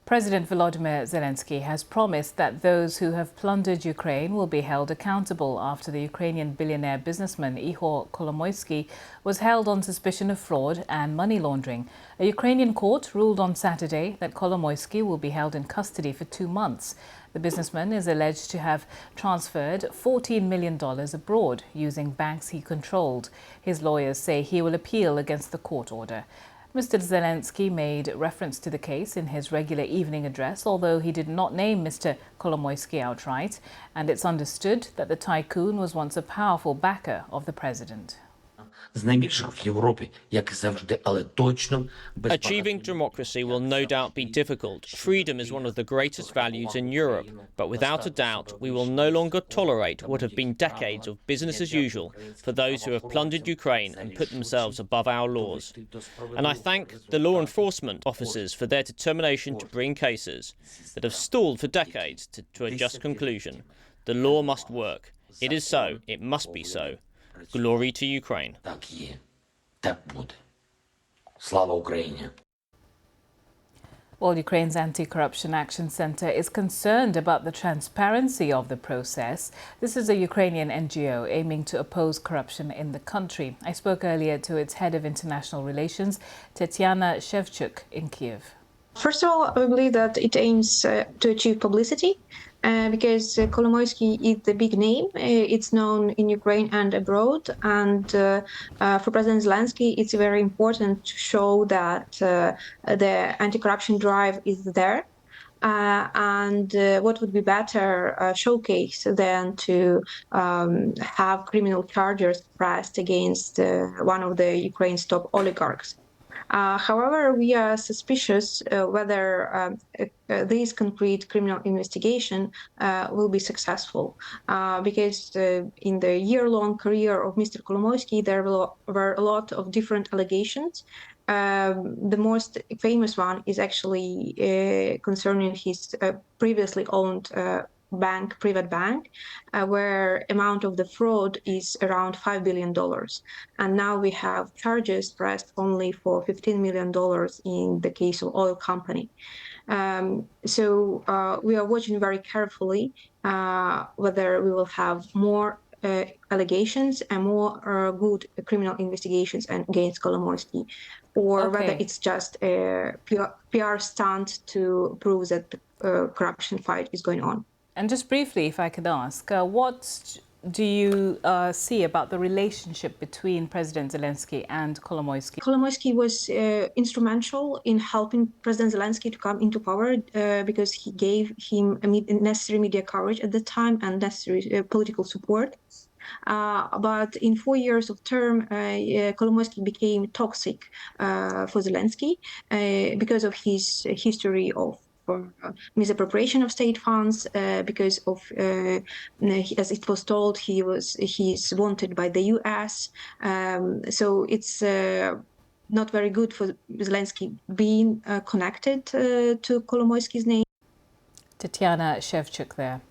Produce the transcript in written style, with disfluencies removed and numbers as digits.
President Volodymyr Zelensky has promised that those who have plundered Ukraine will be held accountable after the Ukrainian billionaire businessman Ihor Kolomoisky was held on suspicion of fraud and money laundering. A Ukrainian court ruled on Saturday that Kolomoisky will be held in custody for 2 months. The businessman is alleged to have transferred $14 million abroad using banks he controlled. His lawyers say he will appeal against the court order. Mr. Zelensky made reference to the case in his regular evening address, although he did not name Mr. Kolomoisky outright, and it's understood that the tycoon was once a powerful backer of the president. Achieving democracy will no doubt be difficult. Freedom is one of the greatest values in Europe, but without a doubt, we will no longer tolerate what have been decades of business as usual for those who have plundered Ukraine and put themselves above our laws. And I thank the law enforcement officers for their determination to bring cases that have stalled for decades to a just conclusion. The law must work. It is so. It must be so. Glory to Ukraine. Well, Ukraine's Anti-Corruption Action Center is concerned about the transparency of the process. This is a Ukrainian NGO aiming to oppose corruption in the country. I spoke earlier to its head of international relations, Tatiana Shevchuk, in Kyiv. First of all, I believe that it aims to achieve publicity because Kolomoisky is the big name. It's known in Ukraine and abroad. And for President Zelensky, it's very important to show that the anti-corruption drive is there. And what would be better showcase than to have criminal charges pressed against one of the Ukraine's top oligarchs. However, we are suspicious whether this concrete criminal investigation will be successful, because in the year-long career of Mr. Kolomoisky, there were a lot of different allegations. The most famous one is actually concerning his previously owned private bank, where amount of the fraud is around $5 billion. And now we have charges pressed only for $15 million in the case of oil company. So we are watching very carefully whether we will have more allegations and more good criminal investigations against Kolomoisky, or whether it's just a PR stunt to prove that the corruption fight is going on. And just briefly, if I could ask, what do you see about the relationship between President Zelensky and Kolomoisky? Kolomoisky was instrumental in helping President Zelensky to come into power because he gave him necessary media coverage at the time and necessary political support. But in 4 years of term, Kolomoisky became toxic for Zelensky because of his history of misappropriation of state funds, because of, as it was told, he's wanted by the US. So it's not very good for Zelensky being connected to Kolomoisky's name. Tatiana Shevchuk there.